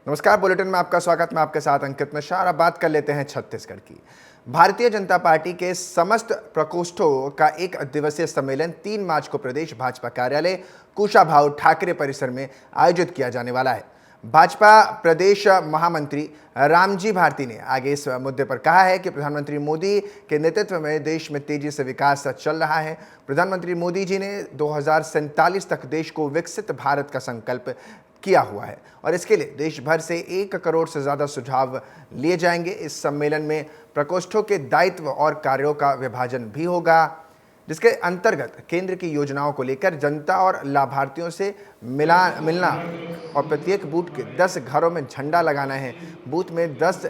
नमस्कार, बुलेटिन में आपका स्वागत। मैं आपके साथ अंकित मिश्रा और अब बात कर लेते हैं छत्तीसगढ़ की। भारतीय जनता पार्टी के समस्त प्रकोष्ठों का एक दिवसीय सम्मेलन 3 मार्च को प्रदेश भाजपा कार्यालय कुशाभाऊ ठाकरे परिसर में आयोजित किया जाने वाला है। भाजपा प्रदेश महामंत्री रामजी भारती ने आगे इस मुद्दे पर कहा है कि प्रधानमंत्री मोदी के नेतृत्व में देश में तेजी से विकास चल रहा है। प्रधानमंत्री मोदी जी ने 2047 तक देश को विकसित भारत का संकल्प किया हुआ है और इसके लिए देश भर से 1 करोड़ से ज़्यादा सुझाव लिए जाएंगे। इस सम्मेलन में प्रकोष्ठों के दायित्व और कार्यों का विभाजन भी होगा, जिसके अंतर्गत केंद्र की योजनाओं को लेकर जनता और लाभार्थियों से मिलना और प्रत्येक बूथ के 10 घरों में झंडा लगाना है, बूथ में 10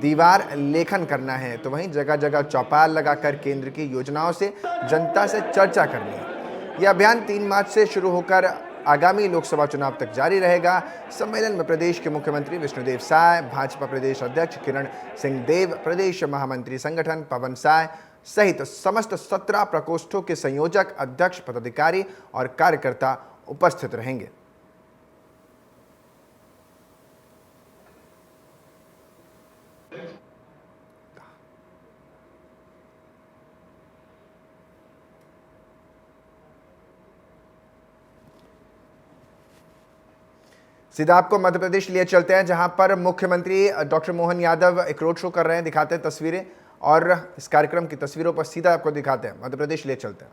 दीवार लेखन करना है, तो वहीं जगह जगह चौपाल लगाकर केंद्र की योजनाओं से जनता से चर्चा करनी है। यह अभियान 3 मार्च से शुरू होकर आगामी लोकसभा चुनाव तक जारी रहेगा। सम्मेलन में प्रदेश के मुख्यमंत्री विष्णुदेव साय, भाजपा प्रदेश अध्यक्ष किरण सिंह देव, प्रदेश महामंत्री संगठन पवन साय सहित समस्त 17 प्रकोष्ठों के संयोजक, अध्यक्ष, पदाधिकारी और कार्यकर्ता उपस्थित रहेंगे। सीधा आपको मध्य प्रदेश लिए चलते हैं, जहां पर मुख्यमंत्री डॉक्टर मोहन यादव एक रोड शो कर रहे हैं। दिखाते हैं तस्वीरें और इस कार्यक्रम की तस्वीरों पर सीधा आपको दिखाते हैं। मध्य प्रदेश लिए चलते हैं।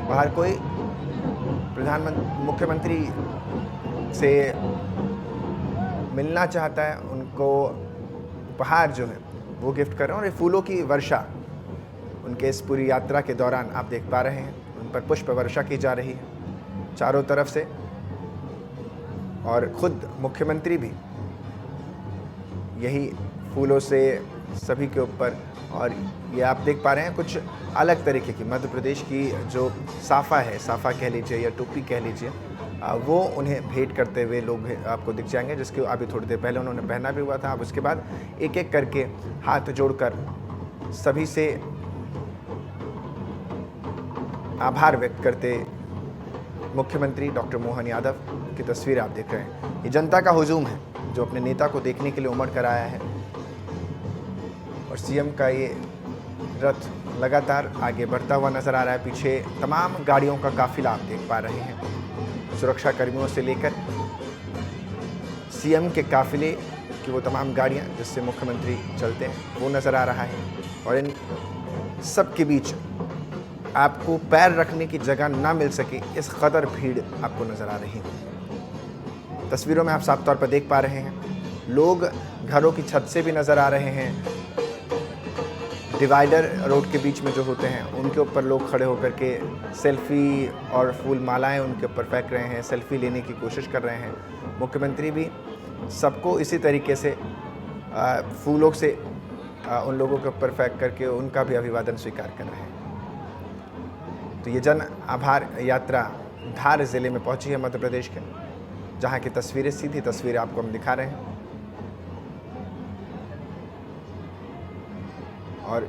बाहर कोई मुख्यमंत्री से मिलना चाहता है, उनको उपहार जो है वो गिफ्ट कर रहे हैं। और ये फूलों की वर्षा उनके इस पूरी यात्रा के दौरान आप देख पा रहे हैं, उन पर पुष्प वर्षा की जा रही है चारों तरफ से। और खुद मुख्यमंत्री भी यही फूलों से सभी के ऊपर, और ये आप देख पा रहे हैं कुछ अलग तरीके की मध्य प्रदेश की जो साफ़ा है, साफ़ा कह लीजिए या टोपी कह लीजिए, वो उन्हें भेंट करते हुए लोग आपको दिख जाएंगे, जिसके अभी थोड़ी देर पहले उन्होंने पहना भी हुआ था। अब उसके बाद एक एक करके हाथ जोड़कर सभी से आभार व्यक्त करते मुख्यमंत्री डॉक्टर मोहन यादव की तस्वीर आप देख रहे हैं। ये जनता का हुजूम है जो अपने नेता को देखने के लिए उमड़ कर आया है और सीएम का ये रथ लगातार आगे बढ़ता हुआ नजर आ रहा है। पीछे तमाम गाड़ियों का काफिला आप देख पा रहे हैं। सुरक्षा कर्मियों से लेकर सीएम के काफिले की वो तमाम गाड़ियां जिससे मुख्यमंत्री चलते हैं वो नजर आ रहा है। और इन सब के बीच आपको पैर रखने की जगह ना मिल सके, इस कदर भीड़ आपको नज़र आ रही है। तस्वीरों में आप साफ तौर पर देख पा रहे हैं, लोग घरों की छत से भी नज़र आ रहे हैं। डिवाइडर रोड के बीच में जो होते हैं उनके ऊपर लोग खड़े होकर के सेल्फी और फूल मालाएं उनके ऊपर फेंक रहे हैं, सेल्फी लेने की कोशिश कर रहे हैं। मुख्यमंत्री भी सबको इसी तरीके से फूलों से उन लोगों के ऊपर फेंक करके उनका भी अभिवादन स्वीकार कर रहे हैं। तो ये जन आभार यात्रा धार ज़िले में पहुंची है मध्य प्रदेश के, जहां की तस्वीरें, सीधी तस्वीरें आपको हम दिखा रहे हैं। और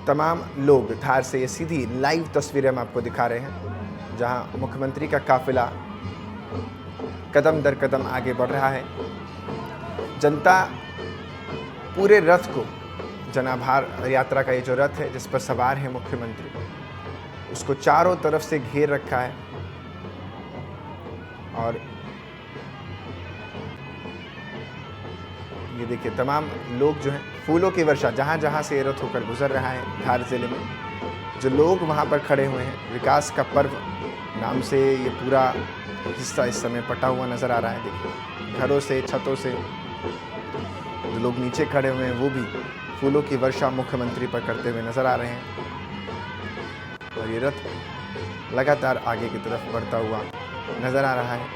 तमाम लोग धार से, ये सीधी लाइव तस्वीरें हम आपको दिखा रहे हैं, जहां मुख्यमंत्री का काफिला कदम दर कदम आगे बढ़ रहा है। जनता पूरे रथ को, जन आभार यात्रा का ये जो रथ है जिस पर सवार है मुख्यमंत्री, उसको चारों तरफ से घेर रखा है। और ये देखिए, तमाम लोग जो हैं, फूलों की वर्षा, जहाँ जहाँ से ये रथ होकर गुजर रहा है धार जिले में, जो लोग वहाँ पर खड़े हुए हैं, विकास का पर्व नाम से ये पूरा हिस्सा इस समय पटा हुआ नज़र आ रहा है। देखिए, घरों से, छतों से जो लोग नीचे खड़े हुए हैं वो भी फूलों की वर्षा मुख्यमंत्री पर करते हुए नज़र आ रहे हैं। और ये रथ लगातार आगे की तरफ बढ़ता हुआ नज़र आ रहा है।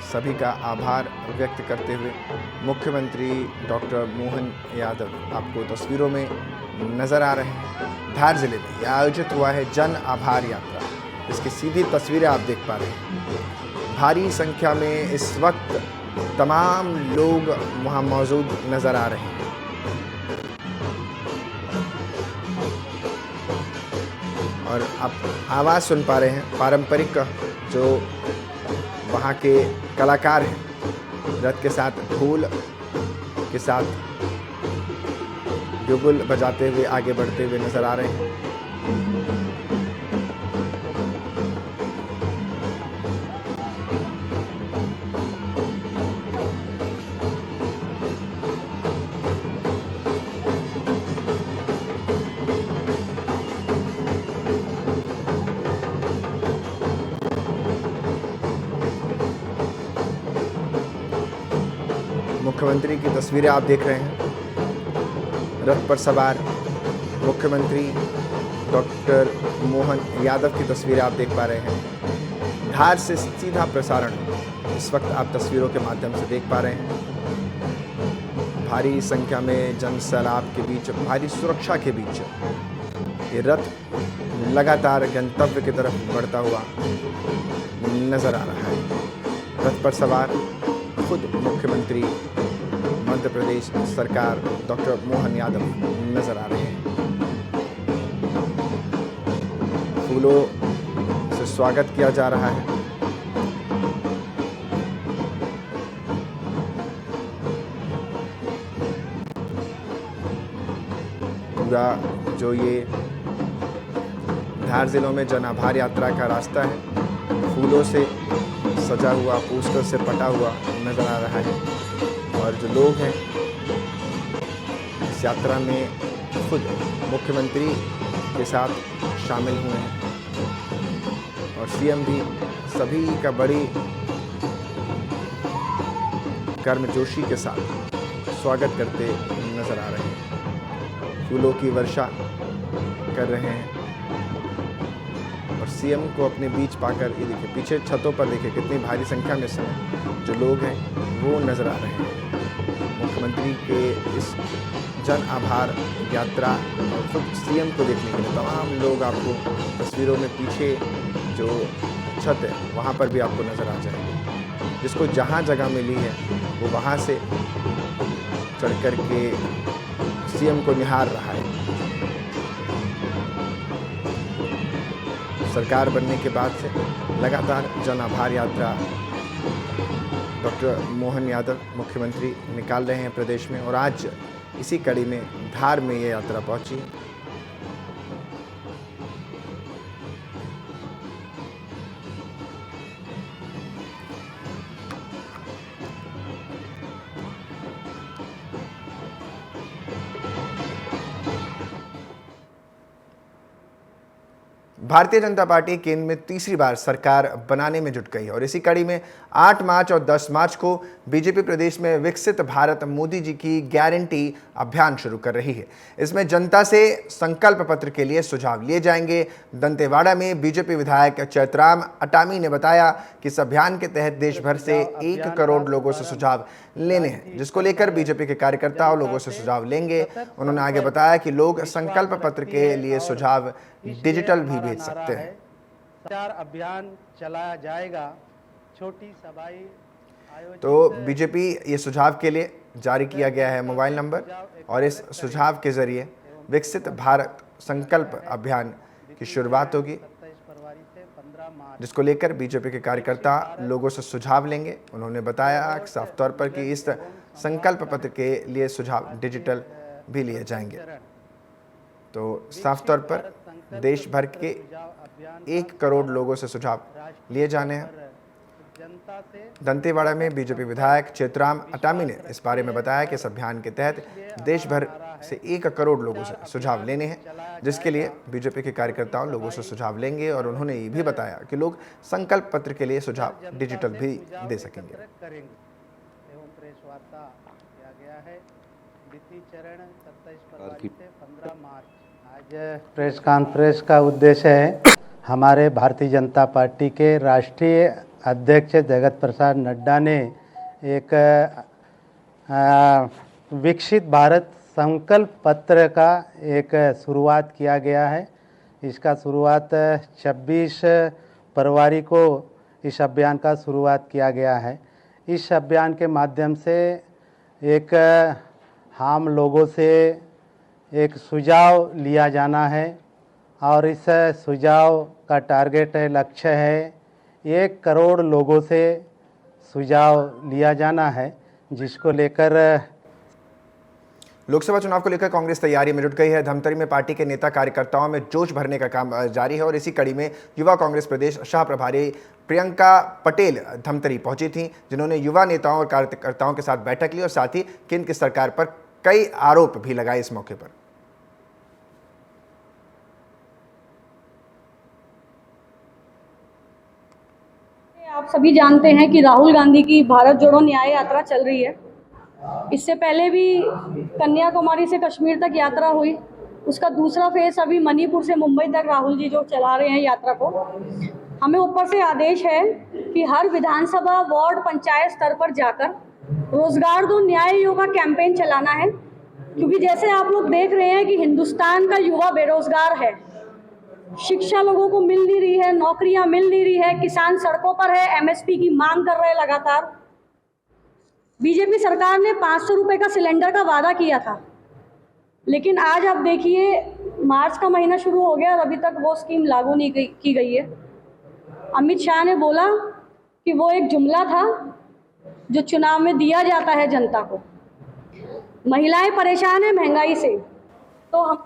सभी का आभार व्यक्त करते हुए मुख्यमंत्री डॉक्टर मोहन यादव आपको तस्वीरों में नज़र आ रहे हैं। धार जिले में यह आयोजित हुआ है जन आभार यात्रा, इसकी सीधी तस्वीरें आप देख पा रहे हैं। भारी संख्या में इस वक्त तमाम लोग वहाँ मौजूद नज़र आ रहे हैं। और आप आवाज़ सुन पा रहे हैं, पारंपरिक जो वहाँ के कलाकार हैं, रथ के साथ ढोल के साथ बिगुल बजाते हुए आगे बढ़ते हुए नज़र आ रहे हैं। मुख्यमंत्री की तस्वीरें आप देख रहे हैं, रथ पर सवार मुख्यमंत्री डॉक्टर मोहन यादव की तस्वीरें आप देख पा रहे हैं। धार से सीधा प्रसारण इस वक्त आप तस्वीरों के माध्यम से देख पा रहे हैं। भारी संख्या में जन सैलाब के बीच, भारी सुरक्षा के बीच ये रथ लगातार गंतव्य की तरफ बढ़ता हुआ नजर आ रहा है। रथ पर सवार खुद मुख्यमंत्री मध्य प्रदेश सरकार डॉक्टर मोहन यादव नजर आ रहे हैं। फूलों से स्वागत किया जा रहा है। पूरा जो ये धार जिलों में जन आभार यात्रा का रास्ता है, फूलों से सजा हुआ, पोस्टर से पटा हुआ नज़र आ रहा है। और जो लोग हैं इस यात्रा में खुद मुख्यमंत्री के साथ शामिल हुए हैं और सीएम भी सभी का बड़ी गर्मजोशी के साथ स्वागत करते नज़र आ रहे हैं। फूलों की वर्षा कर रहे हैं और सीएम को अपने बीच पाकर, ये देखिए पीछे छतों पर देखिए कितनी भारी संख्या में समय जो लोग हैं वो नज़र आ रहे हैं। मुख्यमंत्री के इस जन आभार यात्रा और खुद सीएम को देखने के लिए तमाम लोग आपको तस्वीरों में पीछे जो छत है वहाँ पर भी आपको नज़र आ जाएंगे। जिसको जहाँ जगह मिली है वो वहाँ से चढ़ कर के सीएम को निहार रहा है। सरकार बनने के बाद से लगातार जन आभार यात्रा डॉक्टर मोहन यादव मुख्यमंत्री निकाल रहे हैं प्रदेश में, और आज इसी कड़ी में धार में ये यात्रा पहुंची। भारतीय जनता पार्टी केंद्र में तीसरी बार सरकार बनाने में जुट गई है और इसी कड़ी में 8 मार्च और 10 मार्च को बीजेपी प्रदेश में विकसित भारत मोदी जी की गारंटी अभियान शुरू कर रही है। इसमें जनता से संकल्प पत्र के लिए सुझाव लिए जाएंगे। दंतेवाड़ा में बीजेपी विधायक चैतराम अटामी ने बताया कि इस अभियान के तहत देश भर से 1 करोड़ लोगों से सुझाव लेने हैं, जिसको लेकर बीजेपी के कार्यकर्ता और लोगों से सुझाव लेंगे। उन्होंने आगे बताया कि लोग संकल्प पत्र के लिए सुझाव डिजिटल भी भेज सकते हैं। प्रचार अभियान चलाया जाएगा। छोटी सभाएं आयोजित तो बीजेपी ये सुझाव के लिए जारी किया गया है मोबाइल नंबर और इस सुझाव के जरिए विकसित भारत संकल्प अभियान की शुरुआत होगी, 27 फरवरी से 15 मार्च जिसको लेकर बीजेपी के कार्यकर्ता लोगों से सुझाव लेंगे। उन्होंने बताया साफ तौर पर कि इस संकल्प पत्र के लिए सुझाव डिजिटल भी लिए जाएंगे। तो साफ तौर पर देश भर के 1 करोड़ लोगों से सुझाव लिए जाने हैं। जनता से दंतेवाड़ा में बीजेपी विधायक चैतराम अटामी ने इस बारे में बताया कि इस अभियान के तहत देश भर से 1 करोड़ लोगों से सुझाव लेने हैं, जिसके लिए बीजेपी के कार्यकर्ताओं लोगों से सुझाव लेंगे और उन्होंने ये भी बताया कि लोग संकल्प पत्र के लिए सुझाव डिजिटल भी दे सकेंगे। करेंगे एवं प्रेस वार्ता किया गया है। द्वितीय चरण 27 फरवरी से 15 मार्च। आज प्रेस कॉन्फ्रेंस का उद्देश्य है हमारे भारतीय जनता पार्टी के राष्ट्रीय अध्यक्ष जगत प्रसाद नड्डा ने एक विकसित भारत संकल्प पत्र का एक शुरुआत किया गया है। इसका शुरुआत 26 फरवरी को इस अभियान का शुरुआत किया गया है। इस अभियान के माध्यम से एक हम लोगों से एक सुझाव लिया जाना है और इस सुझाव का टारगेट है, लक्ष्य है 1 करोड़ लोगों से सुझाव लिया जाना है, जिसको लेकर लोकसभा चुनाव को लेकर कांग्रेस तैयारी में जुट गई है। धमतरी में पार्टी के नेता कार्यकर्ताओं में जोश भरने का काम जारी है और इसी कड़ी में युवा कांग्रेस प्रदेश शाह प्रभारी प्रियंका पटेल धमतरी पहुंची थीं, जिन्होंने युवा नेताओं और कार्यकर्ताओं के साथ बैठक ली और साथ ही केंद्र की सरकार पर कई आरोप भी लगाए। इस मौके पर आप सभी जानते हैं कि राहुल गांधी की भारत जोड़ो न्याय यात्रा चल रही है। इससे पहले भी कन्याकुमारी से कश्मीर तक यात्रा हुई। उसका दूसरा फेज अभी मणिपुर से मुंबई तक राहुल जी जो चला रहे हैं यात्रा को। हमें ऊपर से आदेश है कि हर विधानसभा, वार्ड, पंचायत स्तर पर जाकर रोजगार दो, न्याय यो का कैंपेन चलाना है, क्योंकि जैसे आप लोग देख रहे हैं कि हिंदुस्तान का युवा बेरोजगार है, शिक्षा लोगों को मिल नहीं रही है, नौकरियां मिल नहीं रही है, किसान सड़कों पर है, एमएसपी की मांग कर रहे हैं लगातार। बीजेपी सरकार ने 500 रुपये का सिलेंडर का वादा किया था, लेकिन आज आप देखिए मार्च का महीना शुरू हो गया और अभी तक वो स्कीम लागू नहीं की गई है। अमित शाह ने बोला कि वो एक जुमला था जो चुनाव में दिया जाता है जनता को। महिलाएं परेशान हैं महंगाई से, तो हम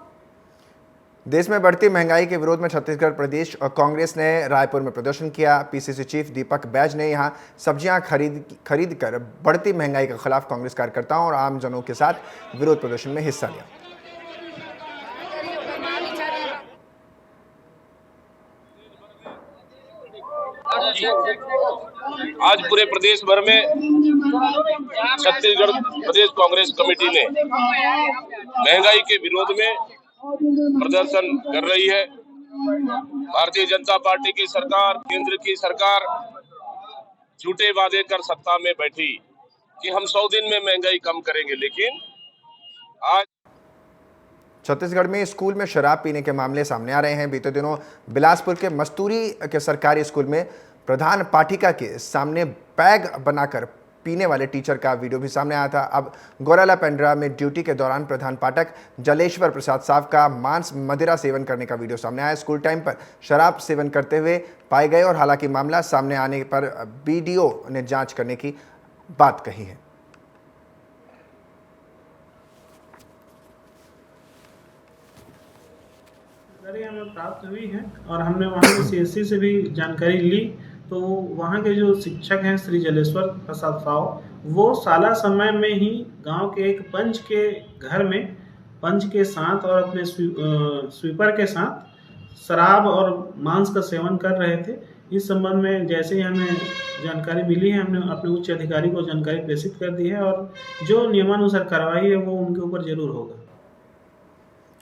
देश में बढ़ती महंगाई के विरोध में छत्तीसगढ़ प्रदेश और कांग्रेस ने रायपुर में प्रदर्शन किया। पीसीसी चीफ दीपक बैज ने यहां सब्जियां खरीद कर बढ़ती महंगाई के खिलाफ कांग्रेस कार्यकर्ताओं और आमजनों के साथ विरोध प्रदर्शन में हिस्सा लिया। आज पूरे प्रदेश भर में छत्तीसगढ़ प्रदेश कांग्रेस कमेटी ने महंगाई के विरोध में प्रदर्शन कर रही है। भारतीय जनता पार्टी की सरकार, केंद्र की सरकार झूठे वादे कर सत्ता में बैठी कि हम 100 दिन में महंगाई कम करेंगे, लेकिन आज छत्तीसगढ़ में स्कूल में शराब पीने के मामले सामने आ रहे हैं। बीते दिनों बिलासपुर के मस्तूरी के सरकारी स्कूल में प्रधान पाठिका के सामने बैग बनाकर पीने वाले टीचर का वीडियो भी सामने आया था। अब गौराला पेंड्रा में ड्यूटी के दौरान प्रधान पाठक जलेश्वर प्रसाद साव का मांस मदिरा सेवन करने का वीडियो सामने आया। स्कूल टाइम पर शराब सेवन करते हुए पाए गए और हालांकि मामला सामने आने पर बीडीओ ने जांच करने की बात कही है। हमें प्राप्त हुई है और हमने वहाँ के सीएससी से भी जानकारी ली, तो वहाँ के जो शिक्षक हैं श्री जलेश्वर प्रसाद साव, वो साला समय में ही गांव के एक पंच के घर में पंच के साथ और अपने स्वीपर के साथ शराब और मांस का सेवन कर रहे थे। इस संबंध में जैसे ही हमें जानकारी मिली है, हमने अपने उच्च अधिकारी को जानकारी प्रेषित कर दी है और जो नियमानुसार कार्रवाई है वो उनके ऊपर जरूर होगा।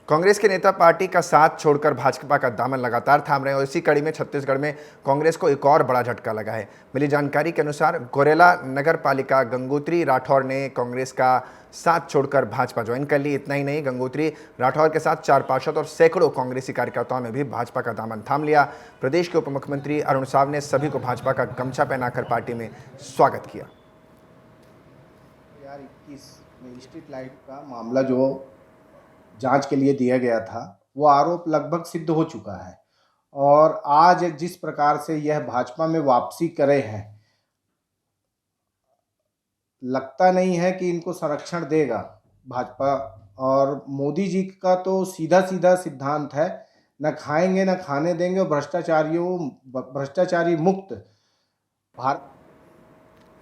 कांग्रेस के नेता पार्टी का साथ छोड़कर भाजपा का दामन लगातार थाम रहे हैं और इसी कड़ी में छत्तीसगढ़ में कांग्रेस को एक और बड़ा झटका लगा है। मिली जानकारी के अनुसार गोरेला नगर पालिका गंगोत्री राठौर ने कांग्रेस का साथ छोड़कर भाजपा ज्वाइन कर ली। इतना ही नहीं, गंगोत्री राठौर के साथ 4 पार्षद और सैकड़ों कांग्रेसी कार्यकर्ताओं ने भी भाजपा का दामन थाम लिया। प्रदेश के उप मुख्यमंत्री अरुण साव ने सभी को भाजपा का गमछा पहनाकर पार्टी में स्वागत किया। 2021 में स्ट्रीट लाइट का मामला जो जांच के लिए दिया गया था, वो आरोप लगभग सिद्ध हो चुका है और आज जिस प्रकार से यह भाजपा में वापसी करे हैं, लगता नहीं है कि इनको संरक्षण देगा भाजपा। और मोदी जी का तो सीधा सीधा सिद्धांत है, न खाएंगे न खाने देंगे और भ्रष्टाचारी मुक्त भारत।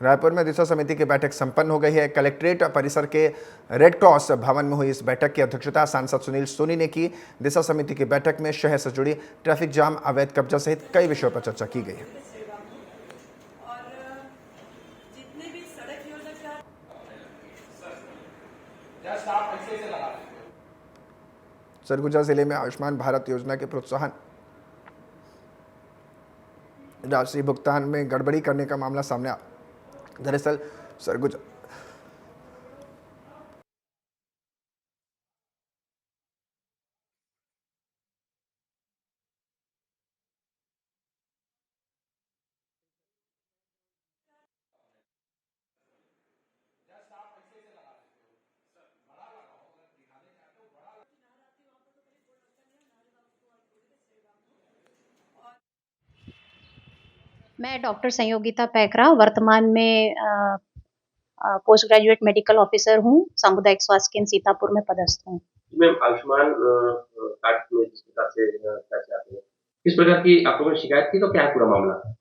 रायपुर में दिशा समिति की बैठक संपन्न हो गई है। कलेक्ट्रेट परिसर के रेड क्रॉस भवन में हुई इस बैठक की अध्यक्षता सांसद सुनील सोनी ने की। दिशा समिति की बैठक में शहर से जुड़ी ट्रैफिक जाम, अवैध कब्जा सहित कई विषयों पर चर्चा की गई। सरगुजा जिले में आयुष्मान भारत योजना के प्रोत्साहन राशि भुगतान में गड़बड़ी करने का मामला सामने आया। दरअसल सरगुजा मैं डॉक्टर संयोगिता पैकरा वर्तमान में पोस्ट ग्रेजुएट मेडिकल ऑफिसर हूँ। सामुदायिक स्वास्थ्य केंद्र सीतापुर में पदस्थ हूँ। मैम, आयुष्मान कार्ड में जिस प्रकार से पैसे आते हैं, किस प्रकार की आपको शिकायत थी, तो क्या है पूरा मामला?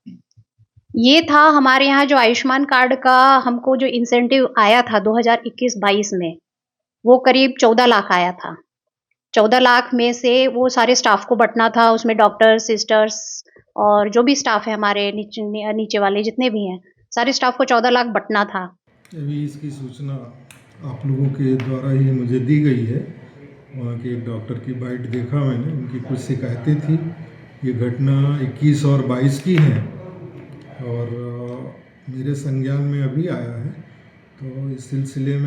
ये था हमारे यहाँ जो आयुष्मान कार्ड का हमको जो इंसेंटिव आया था 2021-22 में, वो करीब 14 लाख आया था। 14 लाख में से वो सारे स्टाफ को बंटना था। उसमें डॉक्टर, सिस्टर्स और जो भी स्टाफ है हमारे नीचे वाले जितने भी हैं, सारे स्टाफ को 14 लाख बंटना था। अभी इसकी सूचना आप लोगों के द्वारा ही मुझे दी गई है। वहाँ के एक डॉक्टर की बाइट देखा मैंने, उनकी कुछ शिकायतें थी। ये घटना 21 और 22 की है और मेरे संज्ञान में अभी आया है, तो इस सिलसिले में